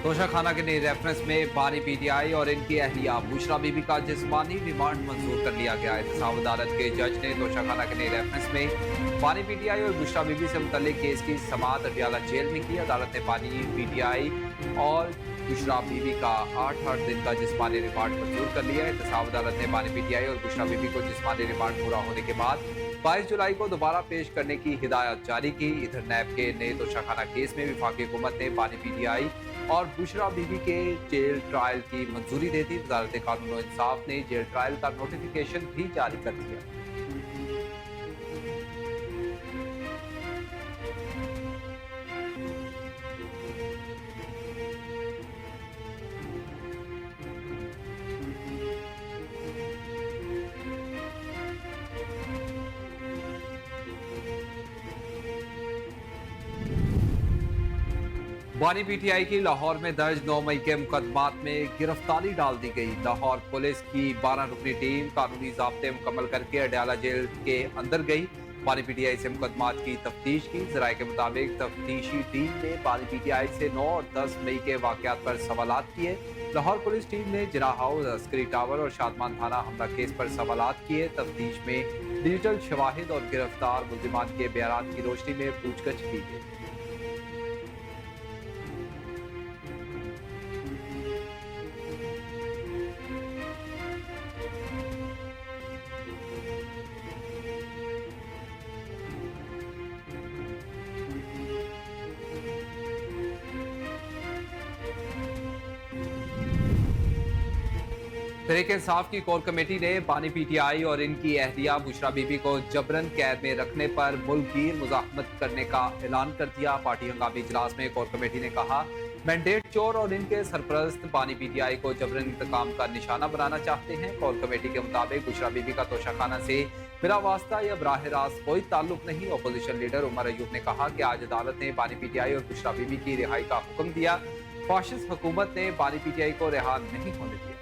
तोशाखाना के नए रेफरेंस में बानी पीटीआई और इनकी अहलिया बुशरा बीबी का जिस्मानी रिमांड मंजूर कर लिया गया है। एहतसाब अदालत के जज ने तोशाखाना के नए रेफरेंस में बानी पीटीआई और बुशरा बीबी से मुतल्लिक केस की समाअत अटियाला जेल में की। अदालत ने बानी पीटीआई और बुशरा बीबी का 8-8 दिन का जिस्मानी रिमांड मंजूर कर लिया है। एहतसाब अदालत ने बानी पीटीआई और बुशरा बीबी को जिस्मानी रिमांड पूरा होने के बाद 22 जुलाई को दोबारा पेश करने की हिदायत जारी की। इधर नैब के नए तोशाखाना केस में वफाकी हुकूमत ने बानी पीटीआई और बुशरा बीबी के जेल ट्रायल की मंजूरी दे दी। वजारत कानून और इंसाफ ने जेल ट्रायल का नोटिफिकेशन भी जारी कर दिया। बानी पीटीआई की लाहौर में दर्ज 9 मई के मुकदमात में गिरफ्तारी डाल दी गई। लाहौर पुलिस की 12 रुकनी टीम कानूनी ज़ाब्ते मुकम्मल करके अडयाला जेल के अंदर गई। बानी पीटीआई से मुकदमात की तफ्तीश की। जराये के मुताबिक तफ्तीशी टीम ने बानी पीटीआई से 9 और 10 मई के वाकयात पर सवालात किए। लाहौर पुलिस टीम ने जिना हाउस, अस्करी टावर और शादमान थाना हमला केस पर सवालात किए। तफ्तीश में डिजिटल शवाहिद और गिरफ्तार मुल्जिमान के बयान की रोशनी में पूछगछ की गई। तहरीक इंसाफ की कोर कमेटी ने बानी पीटीआई और इनकी अहलिया बुशरा बीबी को जबरन कैद में रखने पर मुल्कगीर मुज़ाहमत करने का ऐलान कर दिया। पार्टी हंगामी इजलास में कोर कमेटी ने कहा, मैंडेट चोर और इनके सरपरस्त बानी पीटीआई को जबरन इंतकाम का निशाना बनाना चाहते हैं। कोर कमेटी के मुताबिक बुशरा बीबी का तोशाखाना से बिला वास्ता या बराह रास्त कोई ताल्लुक नहीं। अपोजिशन लीडर उमर अयूब ने कहा कि आज अदालत ने बानी पीटीआई और बुशरा बीबी की रिहाई का हुक्म दिया। फाशिस्ट हुकूमत ने बानी पीटीआई को रिहा नहीं होने दिया।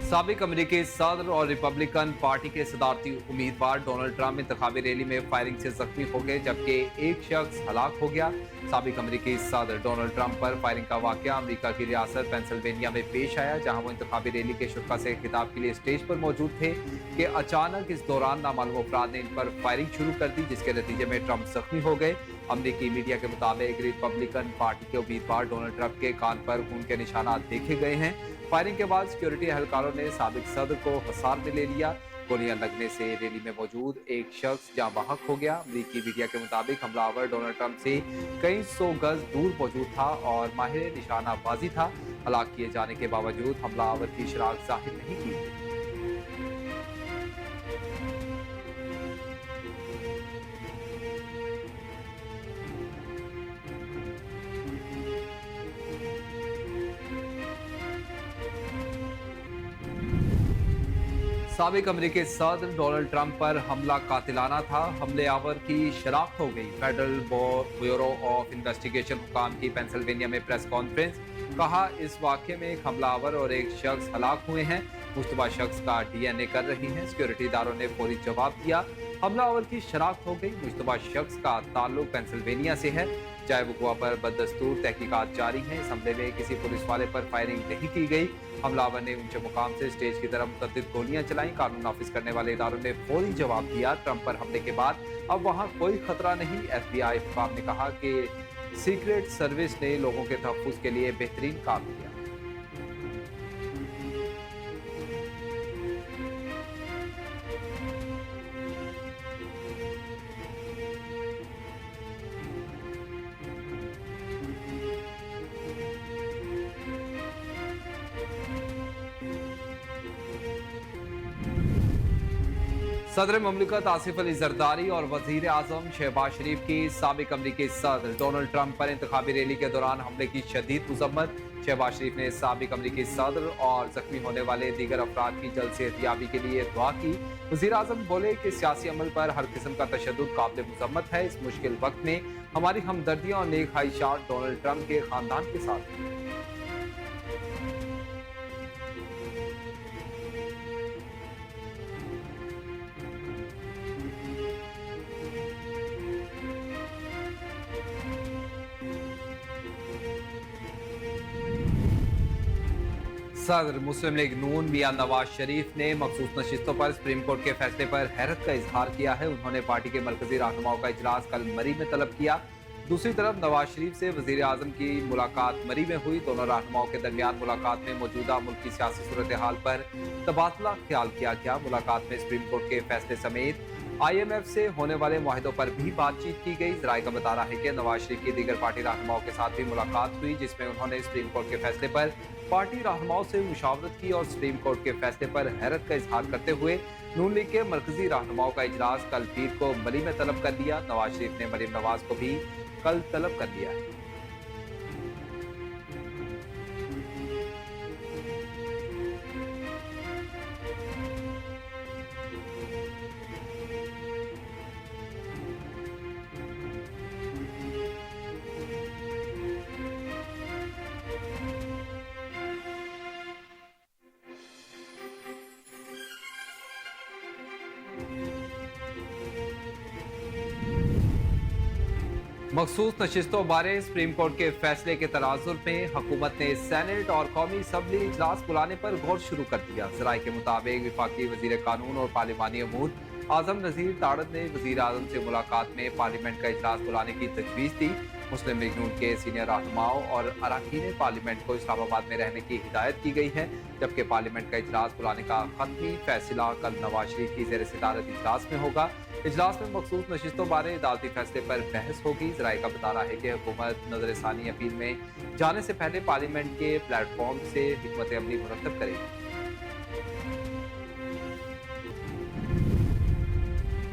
साबिक अमेरिकी सदर और रिपब्लिकन पार्टी के सदारती उम्मीदवार डोनाल्ड ट्रंप इंतखाबी रैली में फायरिंग से जख्मी हो गए, जबकि एक शख्स हलाक हो गया। साबिक अमेरिकी सदर डोनाल्ड ट्रंप पर फायरिंग का वाकया अमेरिका की रियासत पेंसिल्वेनिया में पेश आया, जहां वो इंतखाबी रैली के शुरा से खिताब के लिए स्टेज पर मौजूद थे कि अचानक इस दौरान नामालूम अफराद ने इन पर फायरिंग शुरू कर दी, जिसके नतीजे में ट्रंप जख्मी हो गए। अमेरिकी मीडिया के मुताबिक रिपब्लिकन पार्टी के उम्मीदवार डोनाल्ड ट्रंप के कान पर खून के निशानात देखे गए हैं। फायरिंग के बाद सिक्योरिटी एहलकारों ने साबिक सदर को हिसार में ले लिया। गोलियां लगने से रैली में मौजूद एक शख्स जाँ बहक हो गया। अमेरिकी मीडिया के मुताबिक हमलावर डोनाल्ड ट्रंप से कई सौ गज दूर मौजूद था और माहिर निशानाबाजी था। हलाक किए जाने के बावजूद हमलावर की शराक जाहिर नहीं की गई। साबिक अमेरिकी सदर डोनाल्ड ट्रंप पर हमला कातिलाना था। हमलेआवर की शनाख्त हो गई। फेडरल ब्यूरो ऑफ इन्वेस्टिगेशन हुकाम की पेंसिल्वेनिया में प्रेस कॉन्फ्रेंस, कहा इस वाक़े में एक हमलावर और एक शख्स हलाक हुए हैं। मुश्तबा शख्स का DNA कर रही हैं। सिक्योरिटी इदारों ने फौरी जवाब दिया। हमलावर की शनाख्त हो गई। मुश्तबा शख्स का ताल्लुक पेंसिल्वेनिया से है। जाए वक़ुआ पर बददस्तूर तहकीकात जारी हैं। इस हमले में किसी पुलिस वाले पर फायरिंग नहीं की गई। हमलावर ने ऊंचे मुकाम से स्टेज की तरफ मुतअद्दिद गोलियां चलाई। कानून नाफिज करने वाले इदारों ने फौरी जवाब दिया। ट्रंप पर हमले के बाद अब वहां कोई खतरा नहीं। FBI हुकाम ने कहा कि सीक्रेट सर्विस ने लोगों के तहफ्फुज़ के लिए बेहतरीन काम किया। सदर ममलिकत आसिफ अली जरदारी और वजीर आजम शहबाज शरीफ की साबिक अमरीकी सदर डोनाल्ड ट्रंप पर इंतखाबी रैली के दौरान हमले की शदीद मजम्मत। शहबाज शरीफ ने साबिक अमरीकी सदर और जख्मी होने वाले दीगर अफराद की जल्द सेहतयाबी के लिए दुआ की। वजीर आजम बोले कि सियासी अमल पर हर किस्म का तशद्दुद काबिल मजम्मत है। इस मुश्किल वक्त में हमारी हमदर्दियां और नेक ख्वाहिशात डोनाल्ड ट्रंप के खानदान के साथ हैं। सदर मुस्लिम लीग नून मियां नवाज शरीफ ने मखसूस नशिस्तों पर सुप्रीम कोर्ट के फैसले पर हैरत का इजहार किया है। उन्होंने पार्टी के मरकजी रहनुमाओं का इजलास कल मरी में तलब किया। दूसरी तरफ नवाज शरीफ से वजीर आजम की मुलाकात मरी में हुई। दोनों रहनुमाओं के दरमियान मुलाकात में मौजूदा मुल्क की सियासी सूरत हाल पर तबादला ख्याल किया गया। मुलाकात में सुप्रीम कोर्ट के फैसले समेत IMF से होने वाले मुआहदों पर भी बातचीत की गई। जराये का बताना है कि नवाज शरीफ की दीगर पार्टी रहनुमाओं के साथ भी मुलाकात हुई, जिसमें उन्होंने सुप्रीम कोर्ट के फैसले पर पार्टी रहनुमाओं से मुशावरत की और सुप्रीम कोर्ट के फैसले पर हैरत का इजहार करते हुए नून लीग के मरकजी रहनुमाओं का इजलास कल पीर को मरी में तलब कर लिया। नवाज शरीफ ने मरीम नवाज को भी कल तलब कर लिया है। मखसूस नशिस्तों बारे सुप्रीम कोर्ट के फैसले के तनाजुर में हुकूमत ने सेनेट और कौमी असम्बली इजलास बुलाने पर गौर शुरू कर दिया। जराये के मुताबिक विफाकी वजीर कानून और पार्लिमानी अमूर आजम नजीर ताड़द ने वजीर आजम से मुलाकात में पार्लियामेंट का इजलास बुलाने की तजवीज़ दी। मुस्लिम लीग नून के सीनियर रहनुमाओं और अरकान पार्लियामेंट को इस्लामाबाद में रहने की हिदायत की गई है, जबकि पार्लियामेंट का इजलास बुलाने का खत्मी फैसला कल नवाज शरीफ की ज़ेर सदारत इजलास में होगा। इजलास में मखसूस नशिस्तों बारे अदालती फैसले पर बहस होगी। जराये का बताना है कि हुकूमत नजरसानी अपील में जाने से पहले पार्लियामेंट के प्लेटफॉर्म से हिकमत अमली मुरतब करेगी।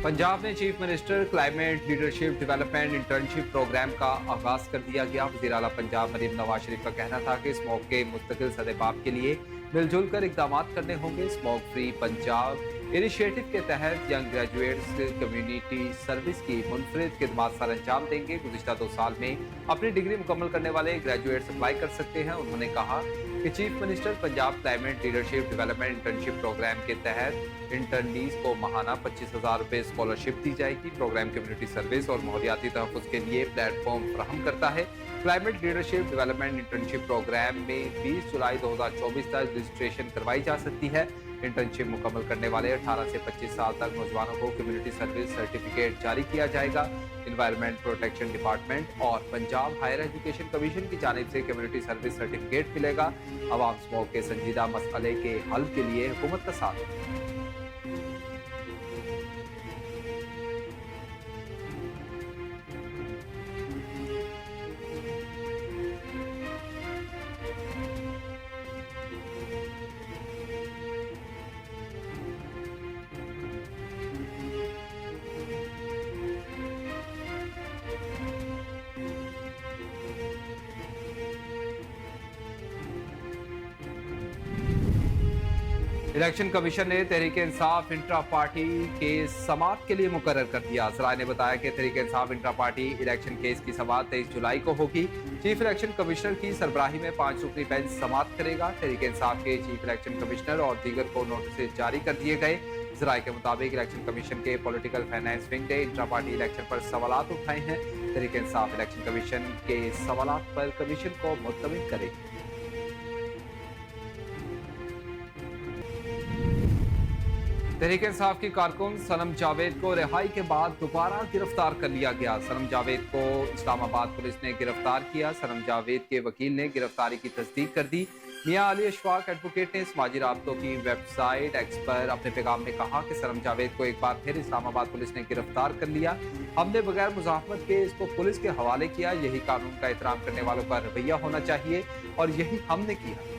पंजाब में chief minister climate leadership development internship programme का आगाज कर दिया गया। वज़ीर आला पंजाब मरीम नवाज शरीफ का कहना था कि स्मोक के मुस्तकिल सदेबाब के लिए मिलजुल कर इकदाम करने होंगे। स्मोक फ्री पंजाब इनिशिएटिव के तहत यंग ग्रेजुएट्स कम्युनिटी सर्विस की मुनफरिद खिदमात सर अंजाम देंगे। गुज़िश्ता 2 साल में अपनी डिग्री मुकम्मल करने वाले ग्रेजुएट्स अप्लाई कर सकते हैं। उन्होंने कहा कि chief minister Punjab climate leadership development internship programme के तहत इंटर्नीज को माहाना 25,000 रुपये स्कॉलरशिप दी जाएगी। प्रोग्राम कम्युनिटी सर्विस और माहौलियाती तहफ़्फ़ुज़ के लिए प्लेटफॉर्म फराहम करता है। Climate leadership development internship programme में 20 जुलाई 2024 तक रजिस्ट्रेशन करवाई जा सकती है। इंटर्नशिप मुकम्मल करने वाले 18 से 25 साल तक नौजवानों को कम्युनिटी सर्विस सर्टिफिकेट जारी किया जाएगा। इन्वायरमेंट प्रोटेक्शन डिपार्टमेंट और पंजाब हायर एजुकेशन कमीशन की जानिब से कम्युनिटी सर्विस सर्टिफिकेट मिलेगा। अवाम स्मोक के संजीदा मसले के हल के लिए हुकूमत का साथ। इलेक्शन कमीशन ने तहरीक इंसाफ इंट्रा पार्टी के समाअत के लिए मुकर्रर कर दिया। जराये ने बताया कि Tehreek Insaf intra party election case की समाअत 23 जुलाई को होगी। चीफ इलेक्शन कमिश्नर की सरबराही में 5 रुकनी बेंच समाअत करेगा। तहरीक इंसाफ के चीफ इलेक्शन कमिश्नर और दीगर को नोटिस जारी कर दिए गए। जराये के मुताबिक इलेक्शन कमीशन के पॉलिटिकल फाइनेंस विंग ने इंट्रा पार्टी इलेक्शन पर सवालात उठाए हैं। तहरीक इंसाफ इलेक्शन कमीशन के सवालात पर कमीशन को मुतमिन करेगी। तहरीक इंसाफ की कारकुन सनम जावेद को रिहाई के बाद दोबारा गिरफ्तार कर लिया गया। सनम जावेद को इस्लामाबाद पुलिस ने गिरफ्तार किया। सनम जावेद के वकील ने गिरफ्तारी की तस्दीक कर दी। मियां अली अशफाक एडवोकेट ने समाजी राब्तों की वेबसाइट एक्स पर अपने पैगाम में कहा कि सनम जावेद को एक बार फिर इस्लामाबाद पुलिस ने गिरफ्तार कर लिया। हमने बगैर मुज़ाहमत के इसको पुलिस के हवाले किया। यही कानून का एहतराम करने वालों का रवैया होना चाहिए और यही हमने किया।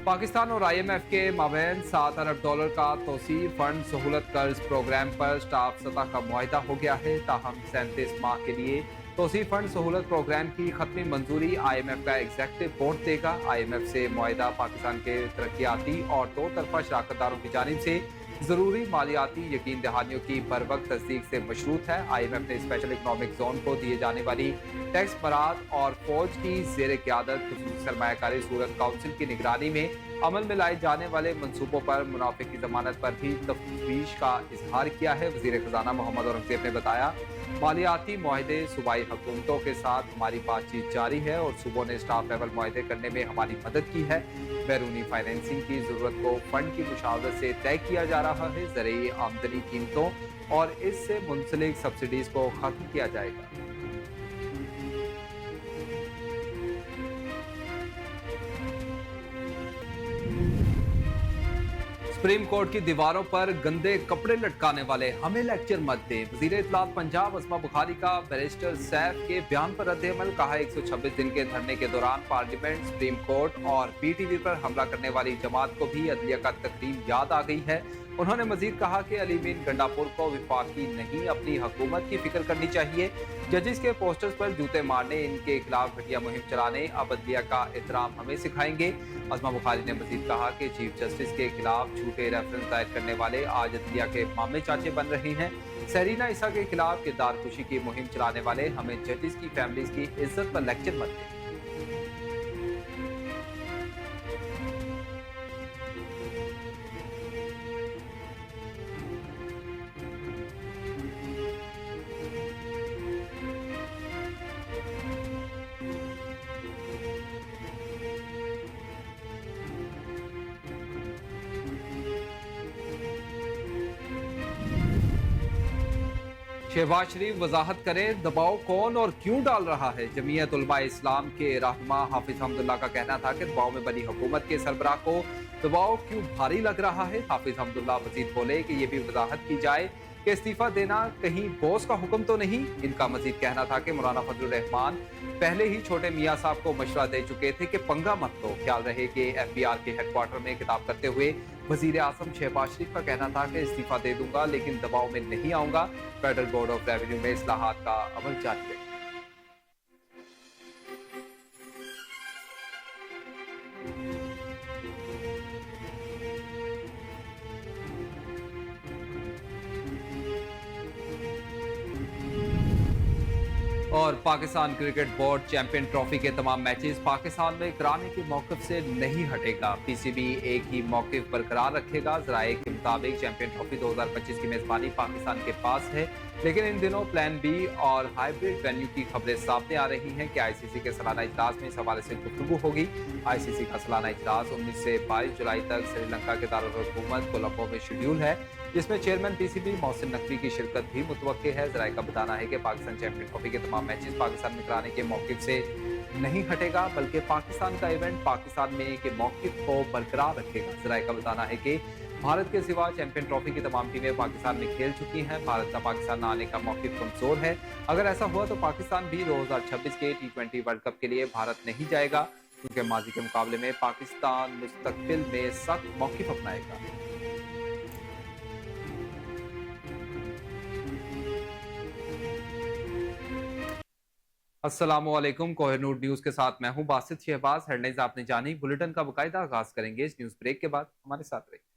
पाकिस्तान और IMF के माबैन $7 अरब का तोसी फंड सहूलत कर्ज प्रोग्राम पर स्टाफ सतह का मुआहिदा हो गया है। ताहम 37 माह के लिए तोसी फंड सहूलत प्रोग्राम की खत्मी मंजूरी IMF का एग्जेक्टिव बोर्ड देगा। IMF से मुआहिदा पाकिस्तान के तरक्याती और दो तरफा शराकतदारों की जानिब से जरूरी मालियाती यकीन दहानियों की बर वक्त तस्दीक से मशरूत है। IMF ने स्पेशल इकनॉमिक जोन को दिए जाने वाली टैक्स बरात और फौज की जेर क्यादत खुसूसी सरमायाकारी सूरत काउंसिल की निगरानी में अमल में लाए जाने वाले मनसूबों पर मुनाफे की जमानत पर भी तफ्वीश का इजहार किया है। वजीर खजाना मोहम्मद औरंगजेब ने बताया, मालियाती मुआहदे सूबाई हुकूमतों के साथ हमारी बातचीत जारी है और सूबों ने स्टाफ लेवल मुआहदे करने में हमारी मदद की है। बैरूनी फाइनेंसिंग की जरूरत को फंड की मुशावरत से तय किया जा रहा है। ज़रिए आमदनी कीमतों और इससे मुंसलिक सब्सिडीज को खत्म किया जाएगा। सुप्रीम कोर्ट की दीवारों पर गंदे कपड़े लटकाने वाले हमें लेक्चर मत दें। वजीर इत्तलात पंजाब अस्मा बुखारी का बैरिस्टर सैफ के बयान पर रद्द-ए-अमल। कहा, 126 दिन के धरने के दौरान पार्लियामेंट, सुप्रीम कोर्ट और PTV पर हमला करने वाली जमात को भी अदलिया का तकरीम याद आ गई है। उन्होंने मजीद कहा कि अलीमीन गंडापुर को विफाकी नहीं अपनी हुकूमत की फिक्र करनी चाहिए। जजिस के पोस्टर्स पर जूते मारने, इनके खिलाफ घटिया मुहिम चलाने अब अदलिया का एहतराम हमें सिखाएंगे। अस्मा बुखारी ने मजीद कहा कि चीफ जस्टिस के खिलाफ झूठे रेफरेंस दायर करने वाले आज अदलिया के मामे चाचे बन रहे हैं। सहरीना ईसा के खिलाफ किरदार खुशी की मुहिम चलाने वाले हमें जजिस की फैमिलीज की इज्जत पर लेक्चर मत दें। शहबाज शरीफ वजाहत करें, दबाव कौन और क्यों डाल रहा है। जमीयत उलमा इस्लाम के रहनुमा हाफिज हमदुल्ला का कहना था कि दबाव में बनी हुकूमत के सरबराह को दबाव क्यों भारी लग रहा है। हाफिज हमदुल्ला मजीद बोले कि ये भी वजाहत की जाए कि इस्तीफा देना कहीं बॉस का हुक्म तो नहीं। इनका मजीद कहना था कि मौलाना फजलुर रहमान पहले ही छोटे मियाँ साहब को मशवरा दे चुके थे कि पंगा मत लो। ख्याल रहे कि FBR के हेडक्वार्टर में खिताब करते हुए वजीर आजम शहबाज शरीफ का कहना था कि इस्तीफा दे दूंगा लेकिन दबाव में नहीं आऊंगा। फेडरल बोर्ड ऑफ रेवेन्यू में इस्लाहात का अमल जारी है। और Pakistan cricket board champion trophy के तमाम मैचेस पाकिस्तान में कराने के मौक़िफ़ से नहीं हटेगा। PCB एक ही मौक़िफ़ बरकरार रखेगा। ज़राए के मुताबिक चैंपियन ट्रॉफी 2025 की मेज़बानी पाकिस्तान के पास है, लेकिन इन दिनों प्लान B और हाइब्रिड वेन्यू की खबरें सामने आ रही हैं कि ICC के सालाना इजलास में इस हवाले से गुफ्तगू होगी। ICC का सालाना इजलास 19 से 22 जुलाई तक श्रीलंका के दारुल हुकूमत कोलंबो में शेड्यूल है, जिसमें चेयरमैन PCB मोहसिन नकवी की शिरकत भी मुतवक्के है। ज़राए का बताना है कि पाकिस्तान चैंपियन ट्रॉफी के तमाम मैचेस पाकिस्तान में कराने के मौक़िफ़ से नहीं हटेगा, बल्कि पाकिस्तान का इवेंट पाकिस्तान में के मौक़िफ़ को बरकरार रखेगा। ज़राए का बताना है कि भारत के सिवा चैंपियन ट्रॉफी की तमाम टीमें पाकिस्तान में खेल चुकी हैं। भारत का पाकिस्तान न आने का मौक़िफ़ कमज़ोर है। अगर ऐसा हुआ तो पाकिस्तान भी 2026 के T20 वर्ल्ड कप के लिए भारत नहीं जाएगा, क्योंकि माजी के मुकाबले में पाकिस्तान मुस्तकबिल में सख्त मौक़िफ़ अपनाएगा। अस्सलामुअलैकुम, कोहिनूर न्यूज़ के साथ मैं हूं बासित शहबाज। हेडलाइंस आपने जानी, बुलेटिन का बाकायदा आगाज़ करेंगे इस न्यूज़ ब्रेक के बाद। हमारे साथ रहिए।